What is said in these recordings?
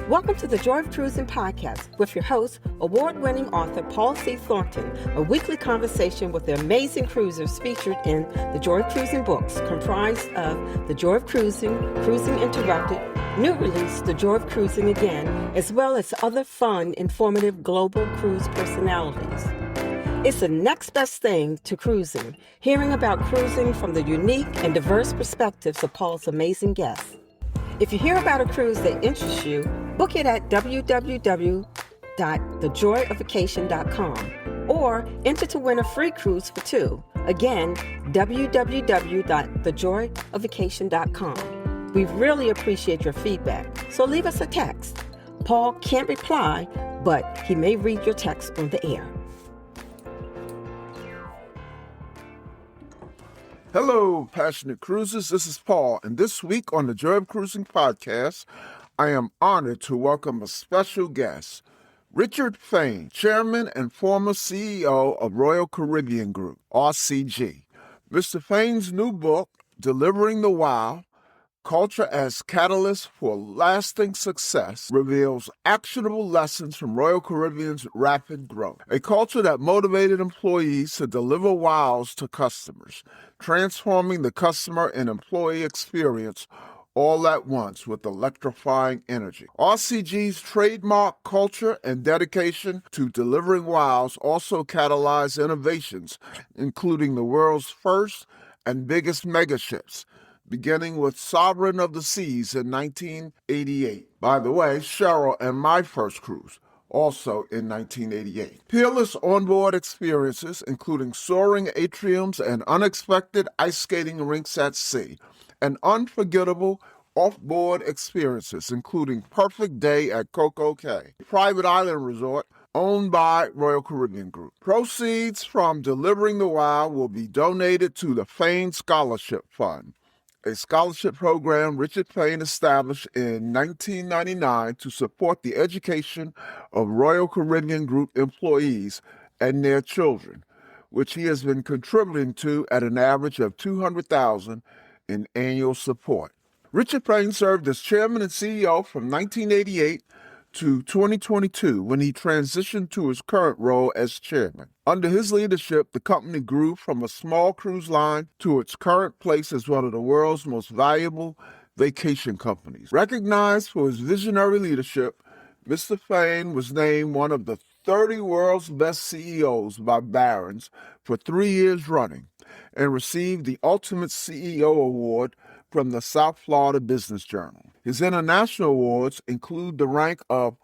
Welcome to the Joy of Cruising podcast with your host, award-winning author Paul C. Thornton, a weekly conversation with the amazing cruisers featured in the Joy of Cruising books, comprised of The Joy of Cruising, Cruising Interrupted, new release, The Joy of Cruising Again, as well as other fun, informative global cruise personalities. It's the next best thing to cruising, hearing about cruising from the unique and diverse perspectives of Paul's amazing guests. If you hear about a cruise that interests you, book it at www.thejoyofacation.com or enter to win a free cruise for two. Again, www.thejoyofacation.com. We really appreciate your feedback, so leave us a text. Paul can't reply, but he may read your text on the air. Hello, passionate cruisers. This is Paul, and this week on the Joy of Cruising podcast, I am honored to welcome a special guest, Richard Fain, Chairman and former CEO of Royal Caribbean Group, RCG. Mr. Fain's new book, Delivering the Wow, Culture as Catalyst for Lasting Success, reveals actionable lessons from Royal Caribbean's rapid growth. A culture that motivated employees to deliver wows to customers, transforming the customer and employee experience all at once with electrifying energy. RCG's trademark culture and dedication to delivering wows also catalyzed innovations, including the world's first and biggest megaships, beginning with Sovereign of the Seas in 1988. By the way, Cheryl and my first cruise, also in 1988. Peerless onboard experiences, including soaring atriums and unexpected ice skating rinks at sea, and unforgettable offboard experiences, including Perfect Day at CocoCay, a private island resort owned by Royal Caribbean Group. Proceeds from Delivering the Wow will be donated to the Fain Scholarship Fund, a scholarship program Richard Fain established in 1999 to support the education of Royal Caribbean Group employees and their children, which he has been contributing to at an average of $200,000 in annual support. Richard Fain served as chairman and CEO from 1988 to 2022, when he transitioned to his current role as chairman. Under his leadership, the company grew from a small cruise line to its current place as one of the world's most valuable vacation companies. Recognized for his visionary leadership, Mr. Fain was named one of the 30 world's best CEOs by Barron's for 3 years running and received the Ultimate CEO Award from the South Florida Business Journal. His international awards include the rank of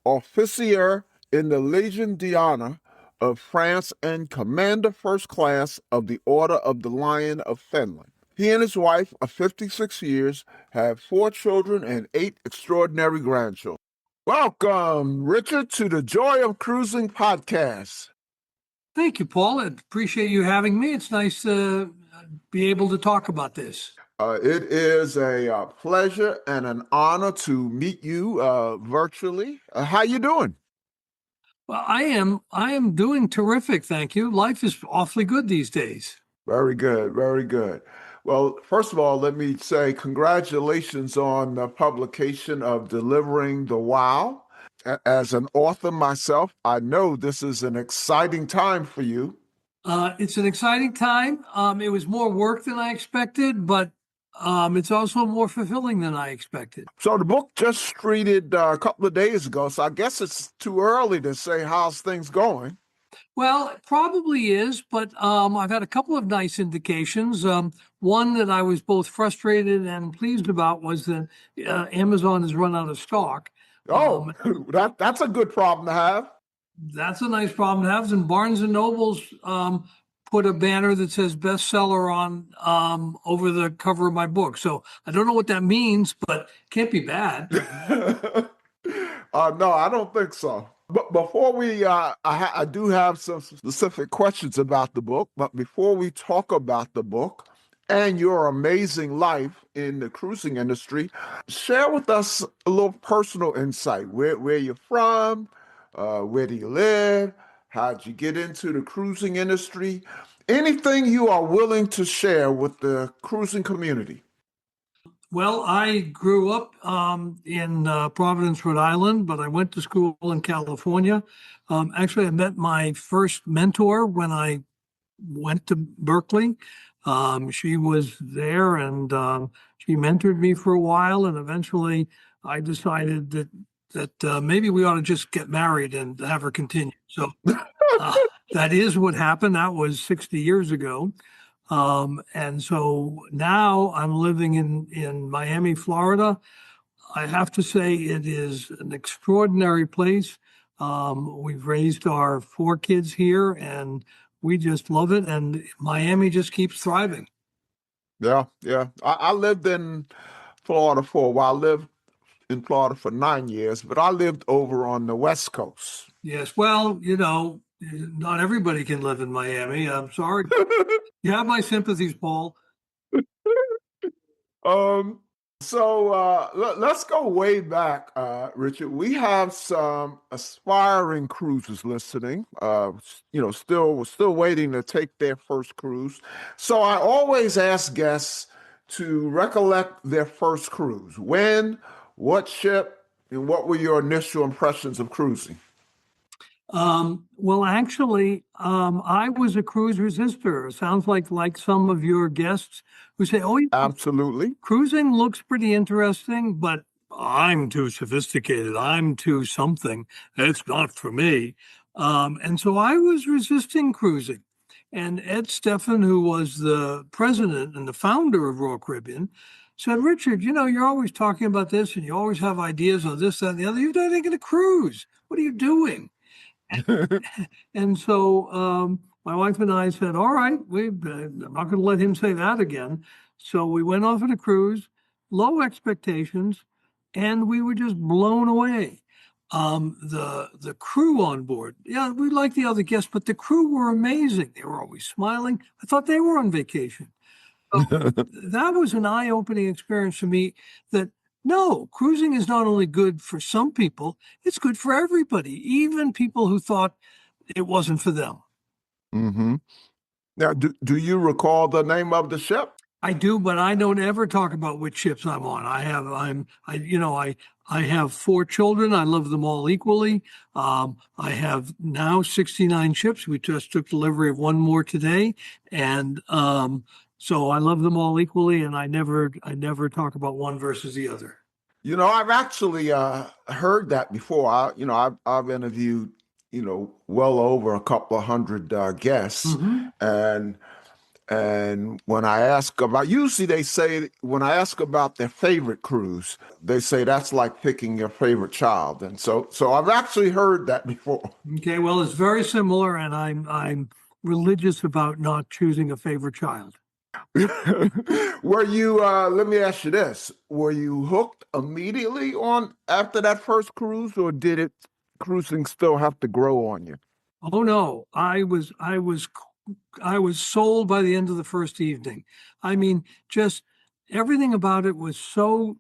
Officier in the Légion d'Honneur of France and Commander First Class of the Order of the Lion of Finland. He and his wife of 56 years have 4 children and 8 extraordinary grandchildren. Welcome, Richard, to the Joy of Cruising podcast. Thank you, Paul. I appreciate you having me. It's nice to be able to talk about this. It is a pleasure and an honor to meet you virtually. How you doing? Well, I am doing terrific, thank you. Life is awfully good these days. Very good, very good. Well, first of all, let me say congratulations on the publication of Delivering the Wow. As an author myself, I know this is an exciting time for you. It's an exciting time. It was more work than I expected, but it's also more fulfilling than I expected. So the book just treated a couple of days ago, so I guess it's too early to say how's things going. Well, it probably is, but I've had a couple of nice indications. One that I was both frustrated and pleased about was that Amazon has run out of stock. Oh, that's a good problem to have. That's a nice problem to have. And Barnes and Noble's put a banner that says bestseller on over the cover of my book. So I don't know what that means, but it can't be bad. No, I don't think so. But before we, I do have some specific questions about the book. But before we talk about the book and your amazing life in the cruising industry, share with us a little personal insight. Where you're from, where do you live? How'd you get into the cruising industry? Anything you are willing to share with the cruising community. Well, I grew up in Providence, Rhode Island, but I went to school in California. Actually, I met my first mentor when I went to Berkeley. She was there and she mentored me for a while, and eventually I decided that maybe we ought to just get married and have her continue. So that is what happened. That was 60 years ago. And so now I'm living in Miami, Florida. I have to say it is an extraordinary place. We've raised our 4 kids here and we just love it. And Miami just keeps thriving. Yeah, yeah. I lived in Florida for a while. I lived in Florida for 9 years, but I lived over on the West Coast. Yes. Well, not everybody can live in Miami. I'm sorry. You have my sympathies, Paul. Um, let's go way back, Richard. We have some aspiring cruisers listening. Still waiting to take their first cruise. So I always ask guests to recollect their first cruise. When, what ship, and what were your initial impressions of cruising? Well, actually, I was a cruise resistor. Sounds like some of your guests who say, "Oh, Absolutely. cruising looks pretty interesting, but I'm too sophisticated. I'm too something. It's not for me." And so I was resisting cruising. And Ed Steffen, who was the president and the founder of Royal Caribbean, said, "Richard, you're always talking about this and you always have ideas on this, that, and the other. You're not taking a cruise. What are you doing?" And so my wife and I said, all right, I'm not going to let him say that again. So we went off on a cruise, low expectations, and we were just blown away. The crew on board, yeah, we liked the other guests, but the crew were amazing. They were always smiling. I thought they were on vacation. That was an eye-opening experience for me that no, cruising is not only good for some people, it's good for everybody, even people who thought it wasn't for them. Mm-hmm. Now, do you recall the name of the ship? I do, but I don't ever talk about which ships I'm on. I have 4 children. I love them all equally. I have now 69 ships. We just took delivery of one more today. And so I love them all equally, and I never talk about one versus the other. I've actually heard that before. I've interviewed, well over a couple of hundred guests, Mm-hmm. and when I ask about, usually they say when I ask about their favorite cruise, they say that's like picking your favorite child, and so I've actually heard that before. Okay, well, it's very similar, and I'm religious about not choosing a favorite child. Were you, let me ask you this, were you hooked immediately on after that first cruise, or did cruising still have to grow on you? Oh no, I was sold by the end of the first evening. I mean, just everything about it was so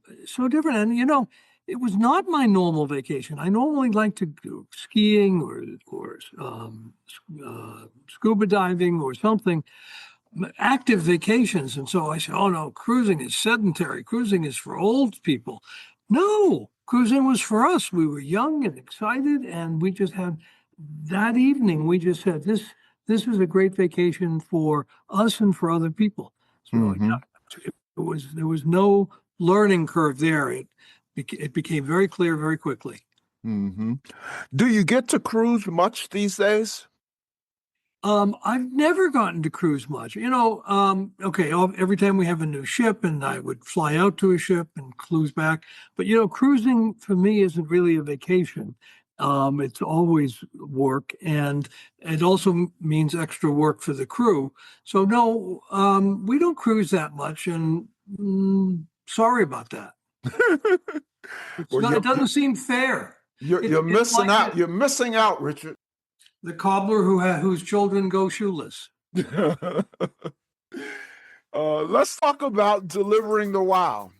different. And it was not my normal vacation. I normally like to go skiing or scuba diving or something, active vacations. And so I said, oh no, cruising is sedentary. Cruising is for old people. No, cruising was for us. We were young and excited, and we just had that evening. We just said this is a great vacation for us and for other people. So there was no learning curve there. It became very clear very quickly. Mm-hmm. Do you get to cruise much these days? I've never gotten to cruise much. Okay, every time we have a new ship, and I would fly out to a ship and cruise back. But cruising for me isn't really a vacation. It's always work, and it also means extra work for the crew. So no, we don't cruise that much, and sorry about that. It doesn't seem fair. You're missing out. You're missing out, Richard. The cobbler whose children go shoeless. Let's talk about delivering the wow.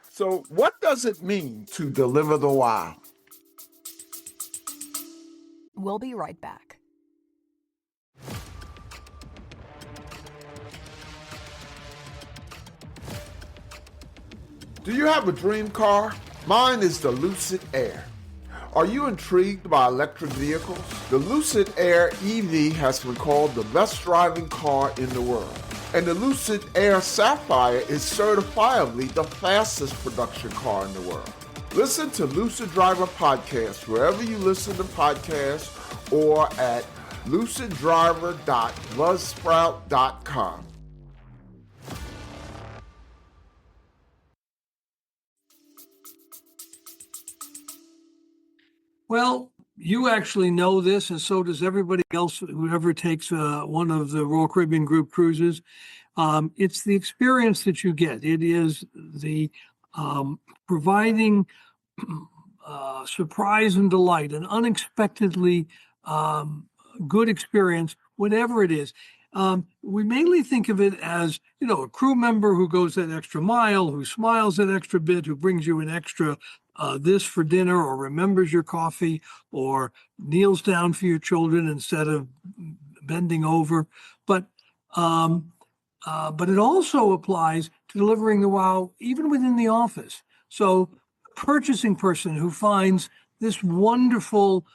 So what does it mean to deliver the wow? We'll be right back. Do you have a dream car? Mine is the Lucid Air. Are you intrigued by electric vehicles? The Lucid Air EV has been called the best driving car in the world. And the Lucid Air Sapphire is certifiably the fastest production car in the world. Listen to Lucid Driver Podcast wherever you listen to podcasts or at luciddriver.buzzsprout.com. Well, you actually know this, and so does everybody else who ever takes one of the Royal Caribbean Group cruises. It's the experience that you get. It is the providing surprise and delight, an unexpectedly good experience, whatever it is. We mainly think of it as, a crew member who goes that extra mile, who smiles that extra bit, who brings you an extra this for dinner, or remembers your coffee, or kneels down for your children instead of bending over. But it also applies to delivering the wow even within the office. So a purchasing person who finds this wonderful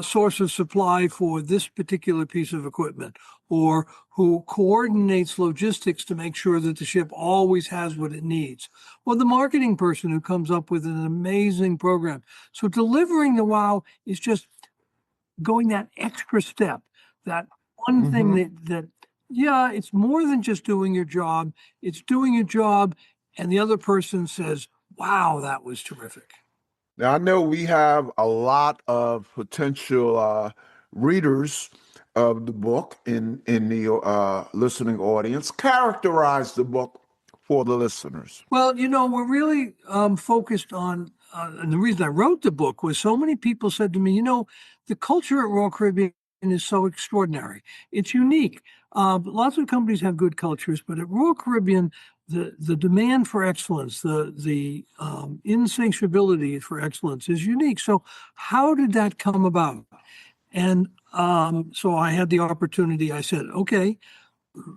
source of supply for this particular piece of equipment, or who coordinates logistics to make sure that the ship always has what it needs, or the marketing person who comes up with an amazing program. So delivering the wow is just going that extra step, that one thing that it's more than just doing your job. It's doing your job, and the other person says, wow, that was terrific. Now, I know we have a lot of potential readers of the book in the listening audience. Characterize the book for the listeners. Well, we're really focused on, and the reason I wrote the book was so many people said to me, the culture at Royal Caribbean is so extraordinary. It's unique. Lots of companies have good cultures, but at Royal Caribbean, the demand for excellence, the insatiability for excellence is unique. So how did that come about? And so I had the opportunity. I said, okay,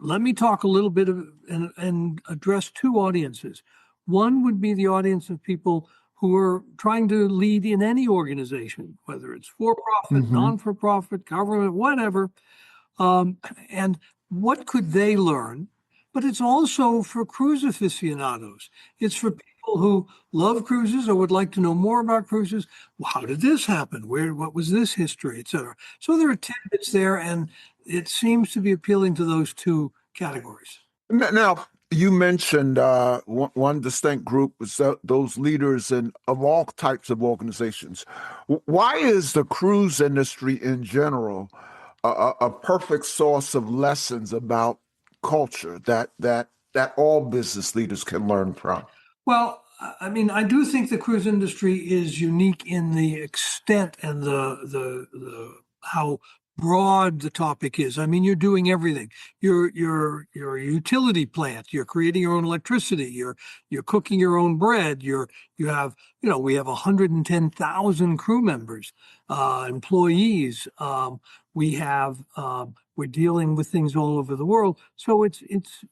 let me talk a little bit and address two audiences. One would be the audience of people who are trying to lead in any organization, whether it's for-profit, non-for-profit, government, whatever. And what could they learn? But it's also for cruise aficionados. It's for people who love cruises or would like to know more about cruises. Well, how did this happen? What was this history, et cetera? So there are tidbits there, and it seems to be appealing to those two categories. Now, you mentioned one distinct group was those leaders of all types of organizations. Why is the cruise industry in general a perfect source of lessons about culture that all business leaders can learn from? Well, I mean, I do think the cruise industry is unique in the extent and the how broad the topic is. I mean, you're doing everything. You're a utility plant. You're creating your own electricity. You're cooking your own bread. We have 110,000 crew members, employees. We're dealing with things all over the world. So it's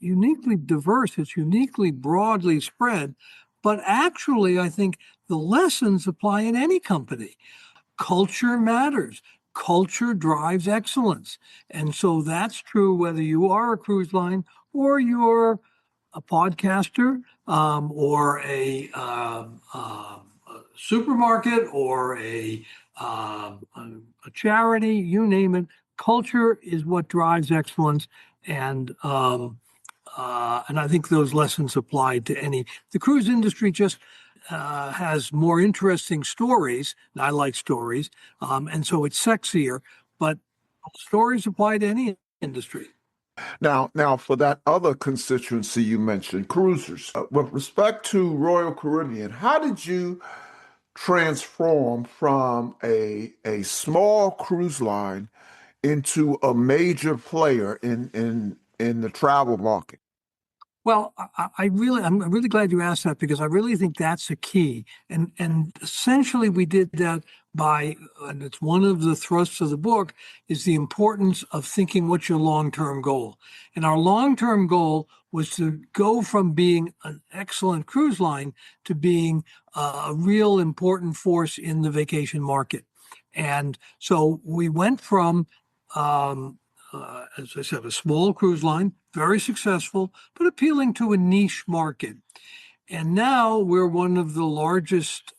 uniquely diverse. It's uniquely broadly spread. But actually, I think the lessons apply in any company. Culture matters. Culture drives excellence. And so that's true whether you are a cruise line or you're a podcaster, or a supermarket, or a charity, you name it. Culture is what drives excellence. And I think those lessons apply to any. The cruise industry just has more interesting stories. And I like stories. And so it's sexier, but stories apply to any industry. Now, for that other constituency you mentioned, cruisers. With respect to Royal Caribbean, how did you transform from a small cruise line into a major player in the travel market? Well, I'm really glad you asked that, because I really think that's a key. And essentially we did that and it's one of the thrusts of the book, is the importance of thinking what's your long-term goal. And our long-term goal was to go from being an excellent cruise line to being a real important force in the vacation market. And so we went from, as I said, a small cruise line, very successful, but appealing to a niche market. And now we're one of the largest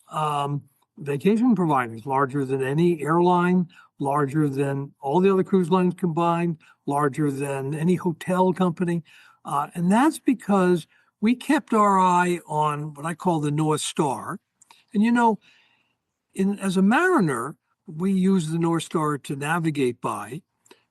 vacation providers, larger than any airline, larger than all the other cruise lines combined, larger than any hotel company. And that's because we kept our eye on what I call the North Star. And as a mariner, we use the North Star to navigate by,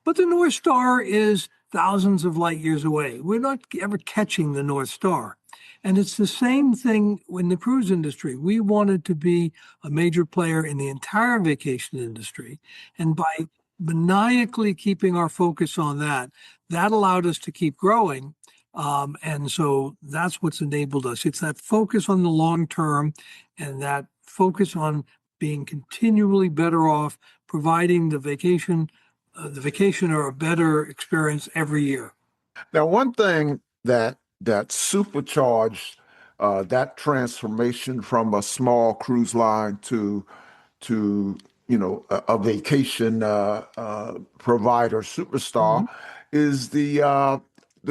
but the North Star is thousands of light years away. We're not ever catching the North Star. And it's the same thing in the cruise industry. We wanted to be a major player in the entire vacation industry. And by maniacally keeping our focus on that, that allowed us to keep growing. And so that's what's enabled us. It's that focus on the long term and that focus on being continually better off, providing the vacationer a better experience every year. Now, one thing that supercharged that transformation from a small cruise line to a vacation provider superstar is the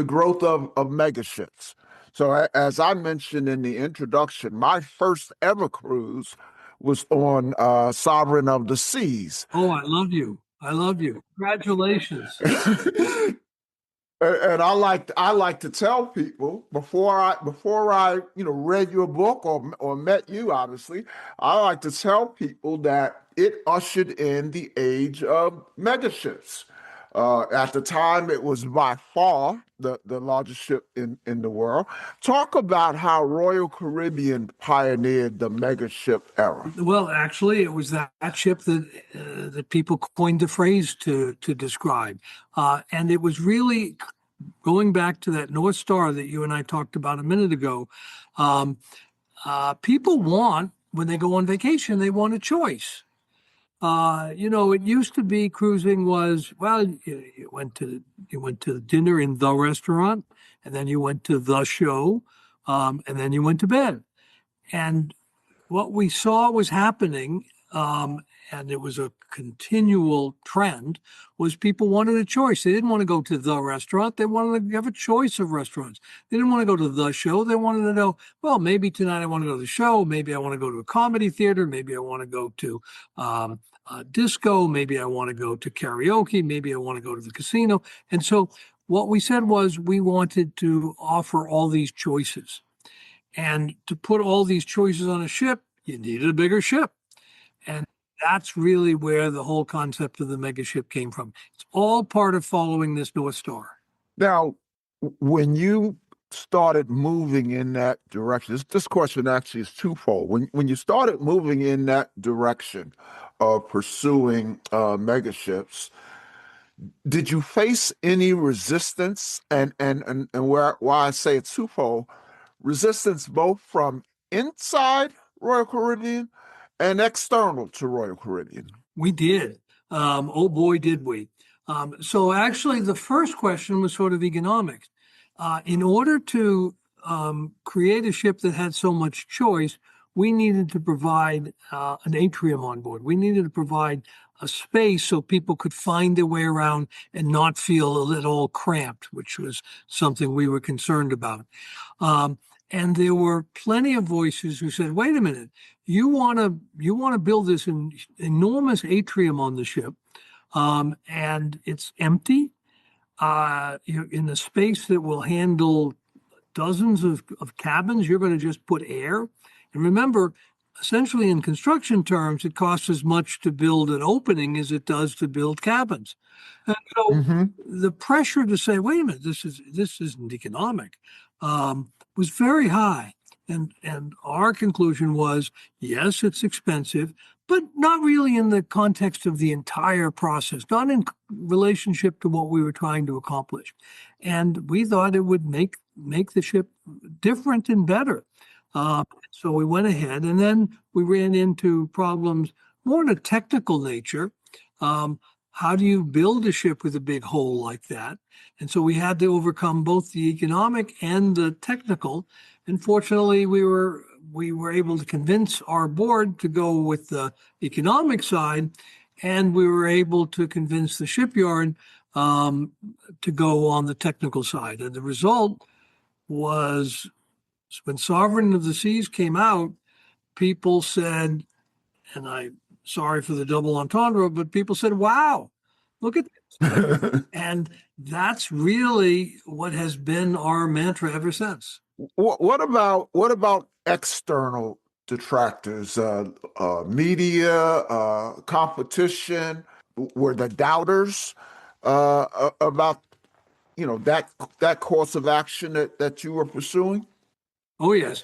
growth of megaships. So as I mentioned in the introduction, my first ever cruise was on Sovereign of the Seas. Oh, I love you. I love you. Congratulations. And I like to tell people before I read your book or met you, obviously, I like to tell people that it ushered in the age of megaships. At the time, it was by far the largest ship in the world. Talk about how Royal Caribbean pioneered the megaship era. Well, actually, it was that ship that people coined the phrase to describe. And it was really going back to that North Star that you and I talked about a minute ago. People want, when they go on vacation, they want a choice. It used to be cruising was, well, you went to dinner in the restaurant, and then you went to the show, and then you went to bed. And what we saw was happening, and it was a continual trend, was people wanted a choice. They didn't want to go to the restaurant. They wanted to have a choice of restaurants. They didn't want to go to the show. They wanted to know, well, maybe tonight I want to go to the show. Maybe I want to go to a comedy theater. Maybe I want to go to a disco. Maybe I want to go to karaoke. Maybe I want to go to the casino. And so what we said was we wanted to offer all these choices. And to put all these choices on a ship, you needed a bigger ship. And that's really where the whole concept of the megaship came from. It's all part of following this North Star. Now, when you started moving in that direction, this question actually is twofold. When you started moving in that direction of pursuing megaships, did you face any resistance? And why I say it's twofold, resistance both from inside Royal Caribbean and external to Royal Caribbean? We did. Oh boy, did we. So actually, the first question was sort of economics. In order to create a ship that had so much choice, we needed to provide an atrium on board. We needed to provide a space so people could find their way around and not feel a little cramped, which was something we were concerned about. And there were plenty of voices who said, wait a minute, you want to build this enormous atrium on the ship, and it's empty. You're in a space that will handle dozens of cabins. You're going to just put air. And remember, essentially in construction terms, it costs as much to build an opening as it does to build cabins. And so the pressure to say, wait a minute, this isn't economic, was very high. And our conclusion was, yes, it's expensive, but not really in the context of the entire process, not in relationship to what we were trying to accomplish. And we thought it would make the ship different and better. So we went ahead, and then we ran into problems more in a technical nature. how do you build a ship with a big hull like that? And so we had to overcome both the economic and the technical. And fortunately, we were able to convince our board to go with the economic side, and we were able to convince the shipyard to go on the technical side. And the result was when Sovereign of the Seas came out, people said, and I'm sorry for the double entendre, but people said, wow, look at this. And that's really what has been our mantra ever since. What about external detractors, media, competition? Were the doubters about that course of action that you were pursuing? Oh, yes.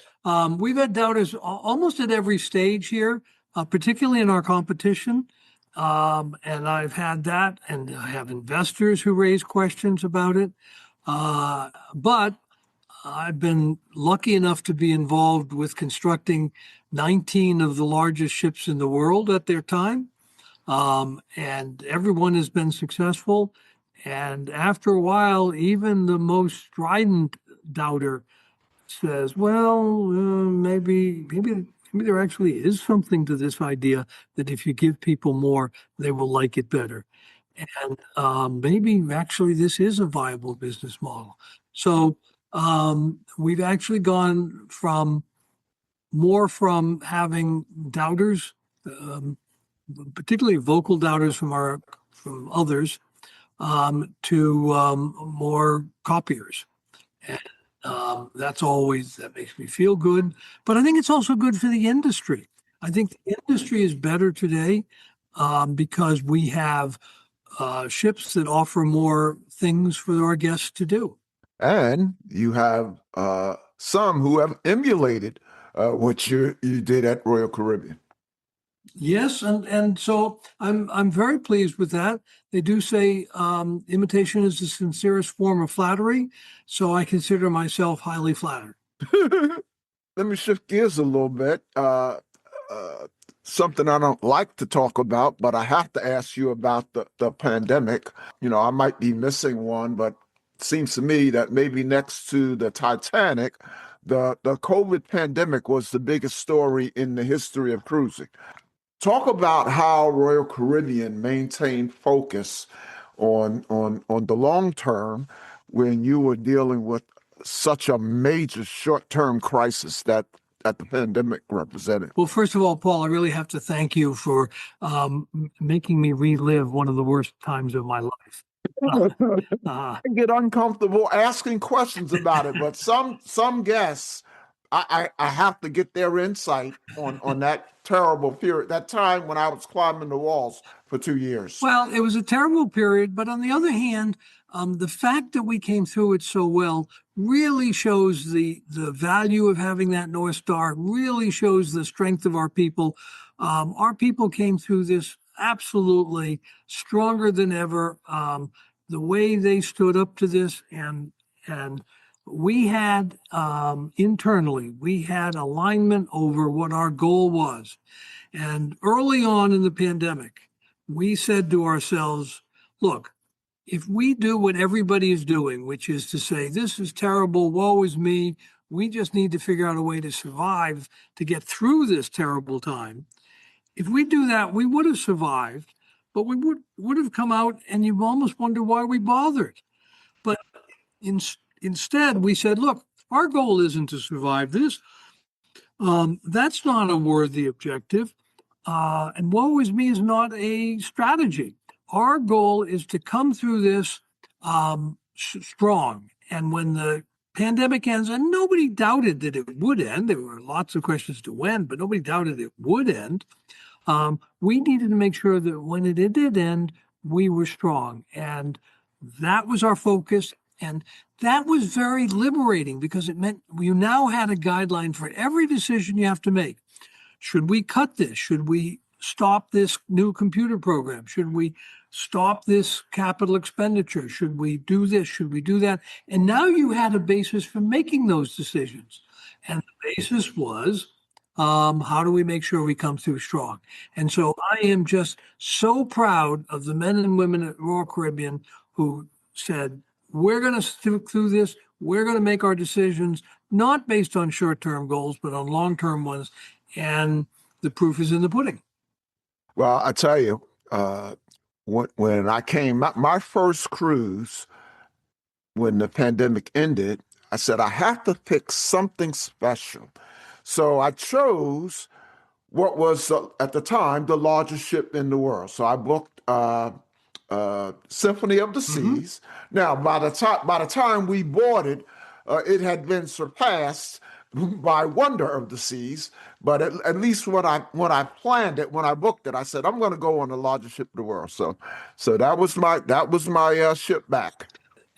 We've had doubters almost at every stage here, particularly in our competition. And I've had that, and I have investors who raise questions about it. But I've been lucky enough to be involved with constructing 19 of the largest ships in the world at their time. And everyone has been successful. And after a while, even the most strident doubter says, well, maybe there actually is something to this idea that if you give people more, they will like it better. And maybe actually this is a viable business model. So we've actually gone from having doubters, particularly vocal doubters from others, to more copiers. And that makes me feel good. But I think it's also good for the industry. I think the industry is better today because we have ships that offer more things for our guests to do. And you have some who have emulated what you did at Royal Caribbean. Yes, and so I'm very pleased with that. They do say imitation is the sincerest form of flattery, so I consider myself highly flattered. Let me shift gears a little bit. Something I don't like to talk about, but I have to ask you about the pandemic. I might be missing one, but it seems to me that maybe next to the Titanic, the COVID pandemic was the biggest story in the history of cruising. Talk about how Royal Caribbean maintained focus on the long term when you were dealing with such a major short-term crisis that the pandemic represented. Well, first of all, Paul, I really have to thank you for making me relive one of the worst times of my life. I get uncomfortable asking questions about it, but some guests, I have to get their insight on that terrible period, that time when I was climbing the walls for 2 years. Well, it was a terrible period, but on the other hand, the fact that we came through it so well really shows the value of having that North Star, really shows the strength of our people. Our people came through this absolutely stronger than ever. The way they stood up to this, and we had internally, we had alignment over what our goal was. And early on in the pandemic, we said to ourselves, look, if we do what everybody is doing, which is to say, this is terrible, woe is me, we just need to figure out a way to survive to get through this terrible time. If we do that, we would have survived, but we would have come out and you almost wonder why we bothered. But instead, we said, look, our goal isn't to survive this. That's not a worthy objective. And woe is me is not a strategy. Our goal is to come through this strong. And when the pandemic ends, and nobody doubted that it would end, there were lots of questions to when, but nobody doubted it would end. We needed to make sure that when it did end, we were strong. And that was our focus. And that was very liberating because it meant you now had a guideline for every decision you have to make. Should we cut this? Should we stop this new computer program? Should we stop this capital expenditure? Should we do this? Should we do that? And now you had a basis for making those decisions. And the basis was How do we make sure we come through strong? And so I am just so proud of the men and women at Royal Caribbean who said, we're going to stick through this. We're going to make our decisions, not based on short-term goals, but on long-term ones. And the proof is in the pudding. Well, I tell you, when I came, my first cruise, when the pandemic ended, I said, I have to pick something special. So I chose what was at the time the largest ship in the world. So I booked Symphony of the Seas. Now, by the time we boarded, it had been surpassed by Wonder of the Seas. But at least when I planned it, when I booked it, I said I'm going to go on the largest ship in the world. So that was my ship back.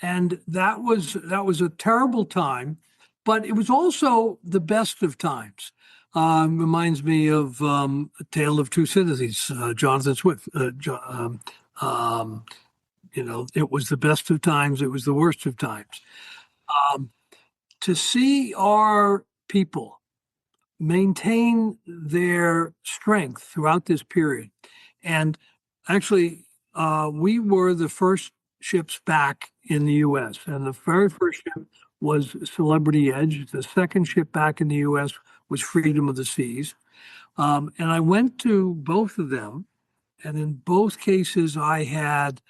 And that was a terrible time, but it was also the best of times. Reminds me of A Tale of Two Cities, Jonathan Swift. It was the best of times. It was the worst of times. To see our people maintain their strength throughout this period, and actually, we were the first ships back in the U.S. And the very first ship was Celebrity Edge. The second ship back in the U.S. was Freedom of the Seas. And I went to both of them, and in both cases, I had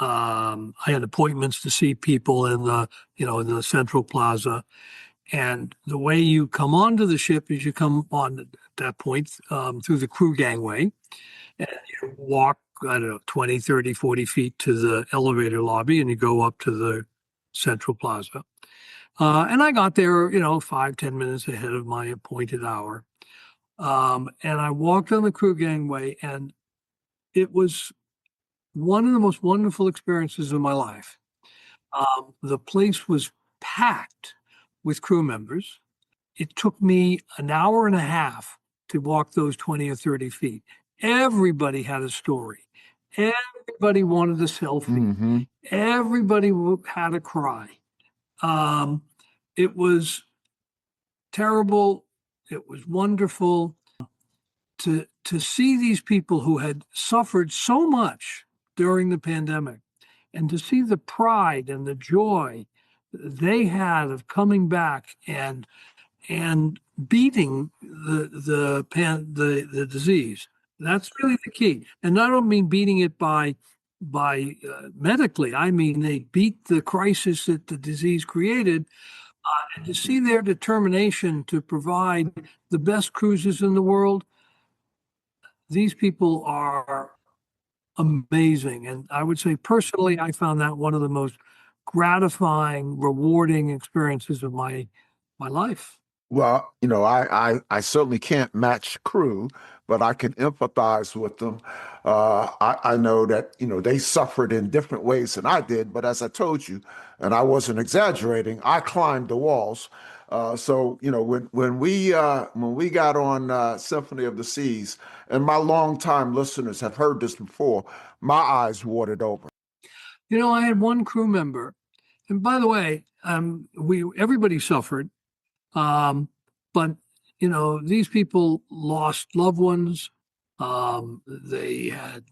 appointments to see people in the Central Plaza. And the way you come onto the ship is you come on at that point through the crew gangway, and you walk, I don't know, 20, 30, 40 feet to the elevator lobby, and you go up to the Central Plaza. And I got there, 5-10 minutes ahead of my appointed hour. And I walked on the crew gangway, and it was one of the most wonderful experiences of my life. The place was packed with crew members. It took me an hour and a half to walk those 20 or 30 feet. Everybody had a story. Everybody wanted a selfie. Everybody had a cry. It was terrible. It was wonderful to see these people who had suffered so much during the pandemic, and to see the pride and the joy they had of coming back and beating the disease. That's really the key. And I don't mean beating it by medically. I mean they beat the crisis that the disease created. And to see their determination to provide the best cruises in the world, these people are amazing. And I would say personally, I found that one of the most gratifying, rewarding experiences of my life. Well, I certainly can't match crew, but I can empathize with them. I know that, they suffered in different ways than I did, but as I told you, and I wasn't exaggerating, I climbed the walls. So, when we got on Symphony of the Seas, and my longtime listeners have heard this before, my eyes watered over. I had one crew member, and by the way, everybody suffered. But these people lost loved ones. They had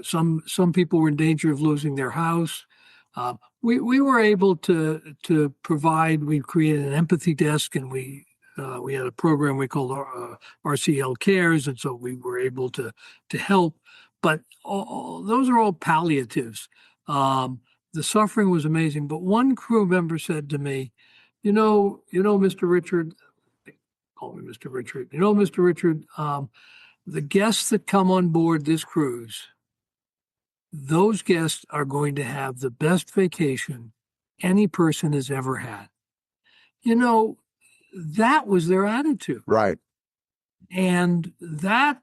some people were in danger of losing their house. We were able to provide. We created an empathy desk, and we had a program we called RCL Cares, and so we were able to help. But those are all palliatives. The suffering was amazing. But one crew member said to me, Mr. Richard, they call me Mr. Richard, Mr. Richard, the guests that come on board this cruise, those guests are going to have the best vacation any person has ever had. That was their attitude. Right. And that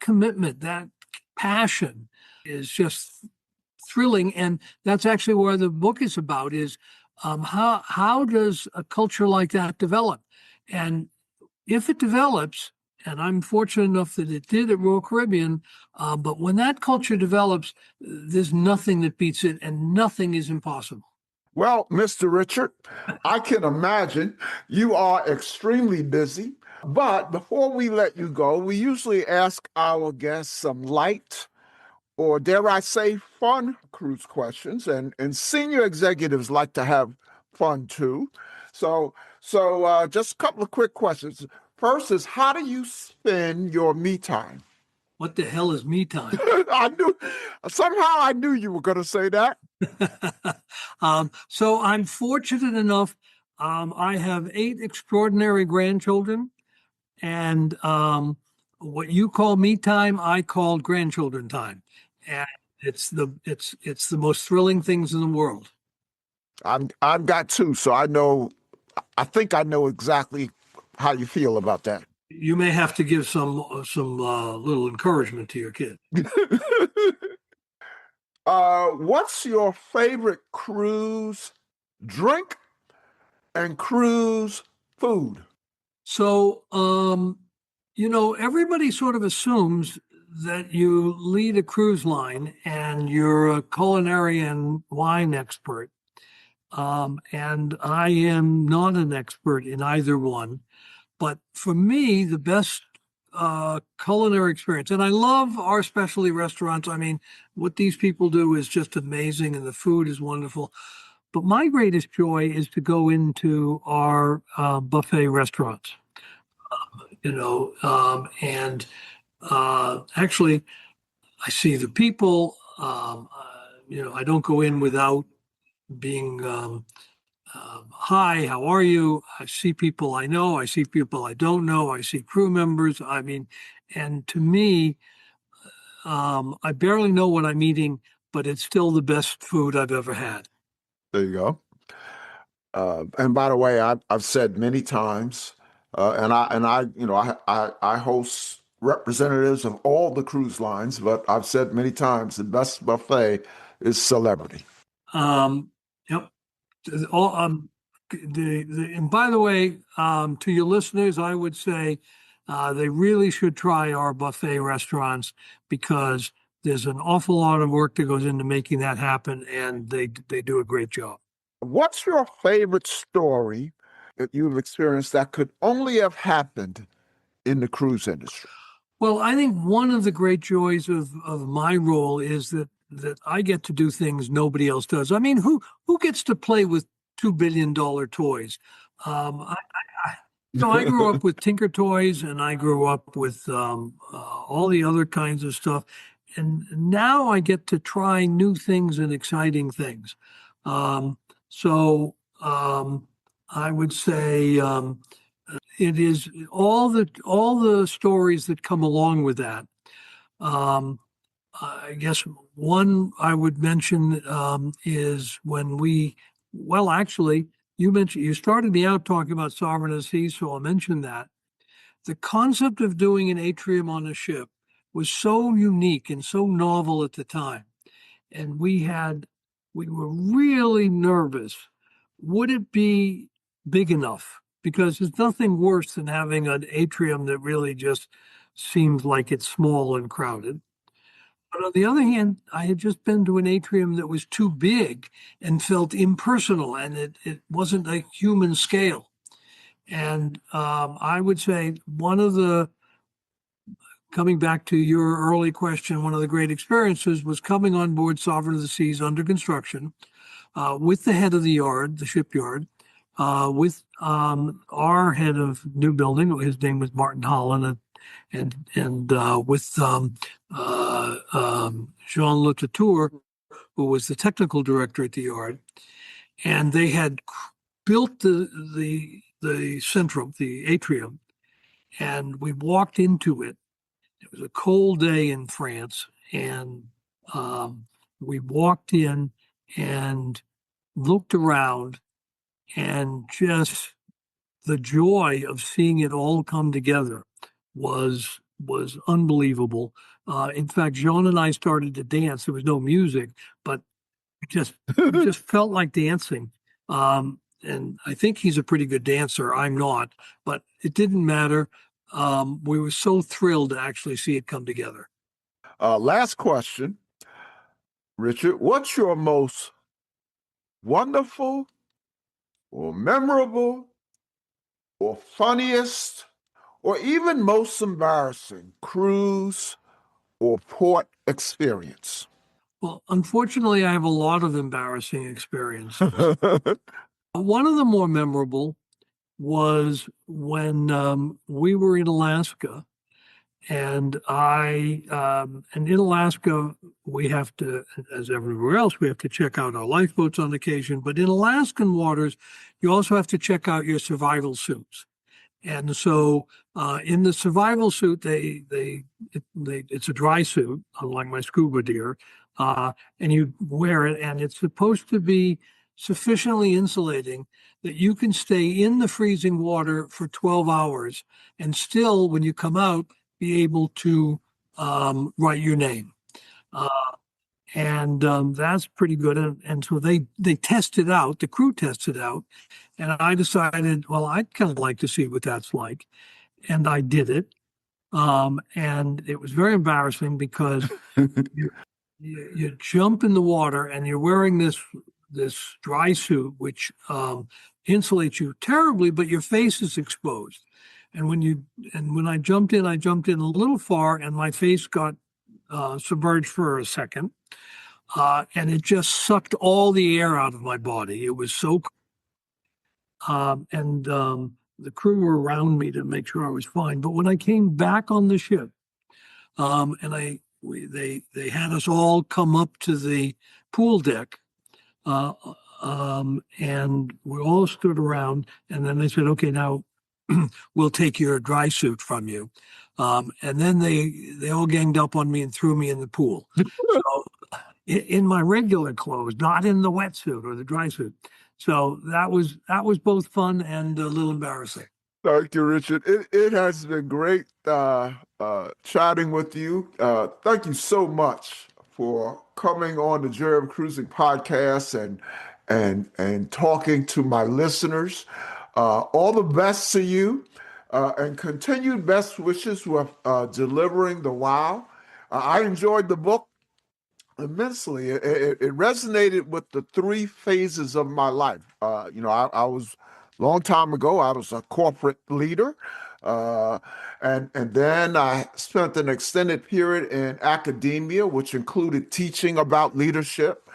commitment, that passion is just thrilling. And that's actually where the book is about, is how does a culture like that develop? And if it develops, and I'm fortunate enough that it did at Royal Caribbean, but when that culture develops, there's nothing that beats it, and nothing is impossible. Well, Mr. Richard, I can imagine you are extremely busy. But before we let you go, we usually ask our guests some light or, dare I say, fun cruise questions. And senior executives like to have fun too. So just a couple of quick questions. First is, how do you spend your me time? What the hell is me time? I knew somehow I knew you were going to say that. So I'm fortunate enough. I have 8 extraordinary grandchildren, and what you call me time, I call grandchildren time, and it's the most thrilling things in the world. I've got 2, so I know. I think I know exactly how you feel about that. You may have to give some little encouragement to your kid. What's your favorite cruise drink and cruise food? So, everybody sort of assumes that you lead a cruise line and you're a culinary and wine expert. And I am not an expert in either one. But for me, the best culinary experience, and I love our specialty restaurants. I mean, what these people do is just amazing, and the food is wonderful. But my greatest joy is to go into our buffet restaurants, and actually, I see the people. I don't go in without being hi, how are you? I see people I know, I see people I don't know, I see crew members. I mean, and to me, I barely know what I'm eating, but it's still the best food I've ever had. There you go. And by the way, I've said many times, I host representatives of all the cruise lines, but I've said many times the best buffet is Celebrity. Yep. All, and by the way, to your listeners, I would say they really should try our buffet restaurants because there's an awful lot of work that goes into making that happen, and they do a great job. What's your favorite story that you've experienced that could only have happened in the cruise industry? Well, I think one of the great joys of my role is that I get to do things nobody else does. I mean, who gets to play with $2 billion toys? I grew up with Tinker Toys, and I grew up with all the other kinds of stuff. And now I get to try new things and exciting things. I would say it is all the stories that come along with that. I guess one I would mention is when actually, you started me out talking about sovereign as seas, so I'll mention that. The concept of doing an atrium on a ship was so unique and so novel at the time. And we were really nervous. Would it be big enough? Because there's nothing worse than having an atrium that really just seems like it's small and crowded. But on the other hand, I had just been to an atrium that was too big and felt impersonal, and it wasn't a human scale. And I would say coming back to your early question, one of the great experiences was coming on board Sovereign of the Seas under construction with the head of the yard, the shipyard, with our head of new building. His name was Martin Holland, and with Jean Lotatour, who was the technical director at the yard, and they had built the centrum, the atrium, and we walked into it. It was a cold day in France, and we walked in and looked around, and just the joy of seeing it all come together was unbelievable. In fact, Jean and I started to dance. There was no music, but it just felt like dancing. And I think he's a pretty good dancer. I'm not, but it didn't matter. We were so thrilled to actually see it come together. Last question, Richard. What's your most wonderful or memorable or funniest or even most embarrassing cruise or port experience? Well, unfortunately, I have a lot of embarrassing experiences. One of the more memorable was when we were in Alaska, and and in Alaska, we have to, as everywhere else, we have to check out our lifeboats on occasion. But in Alaskan waters, you also have to check out your survival suits. And so, in the survival suit, it's a dry suit, unlike my scuba gear, and you wear it, and it's supposed to be sufficiently insulating that you can stay in the freezing water for 12 hours and still, when you come out, be able to write your name. And that's pretty good. And so they tested out, the crew tested out, and I decided, well, I'd kind of like to see what that's like. And I did it. And it was very embarrassing because you jump in the water and you're wearing this dry suit, which insulates you terribly, but your face is exposed. And when I jumped in a little far, and my face got submerged for a second, and it just sucked all the air out of my body. It was so, and the crew were around me to make sure I was fine. But when I came back on the ship, and they had us all come up to the pool deck, and we all stood around, and then they said, "Okay, now we'll take your dry suit from you." And then they all ganged up on me and threw me in the pool. So in my regular clothes, not in the wetsuit or the dry suit. So that was both fun and a little embarrassing. Thank you, Richard. It has been great chatting with you. Thank you so much for coming on the Joy of Cruising podcast and talking to my listeners. All the best to you, and continued best wishes with delivering the wow. I enjoyed the book immensely. It resonated with the three phases of my life. I was long time ago, I was a corporate leader. And then I spent an extended period in academia, which included teaching about leadership.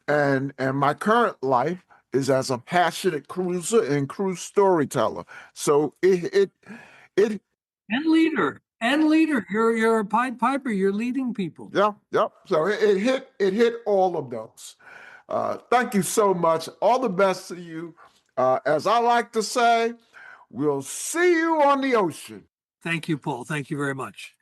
And my current life is as a passionate cruiser and cruise storyteller. So it And leader. You're a Pied Piper. You're leading people. yeah. So it hit all of those. Thank you so much. All the best to you. As I like to say, we'll see you on the ocean. Thank you, Paul. Thank you very much.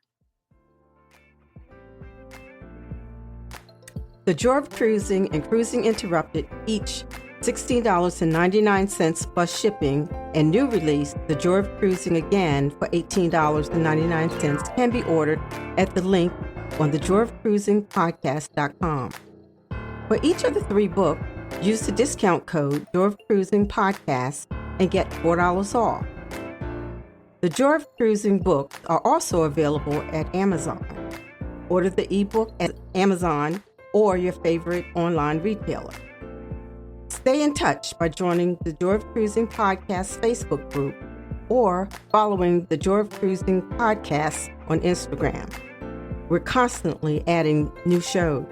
The Joy of Cruising and Cruising Interrupted, each $16.99 plus shipping, and new release, The Joy of Cruising Again for $18.99 can be ordered at the link on thejoyofcruisingpodcast.com. For each of the three books, use the discount code Joy of Cruising Podcast and get $4 off. The Joy of Cruising books are also available at Amazon. Order the ebook at Amazon or your favorite online retailer. Stay in touch by joining the Joy of Cruising Podcast Facebook group or following the Joy of Cruising Podcast on Instagram. We're constantly adding new shows.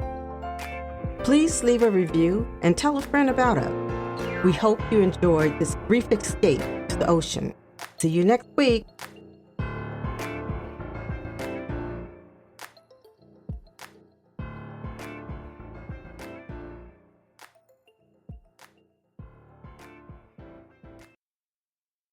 Please leave a review and tell a friend about us. We hope you enjoyed this brief escape to the ocean. See you next week.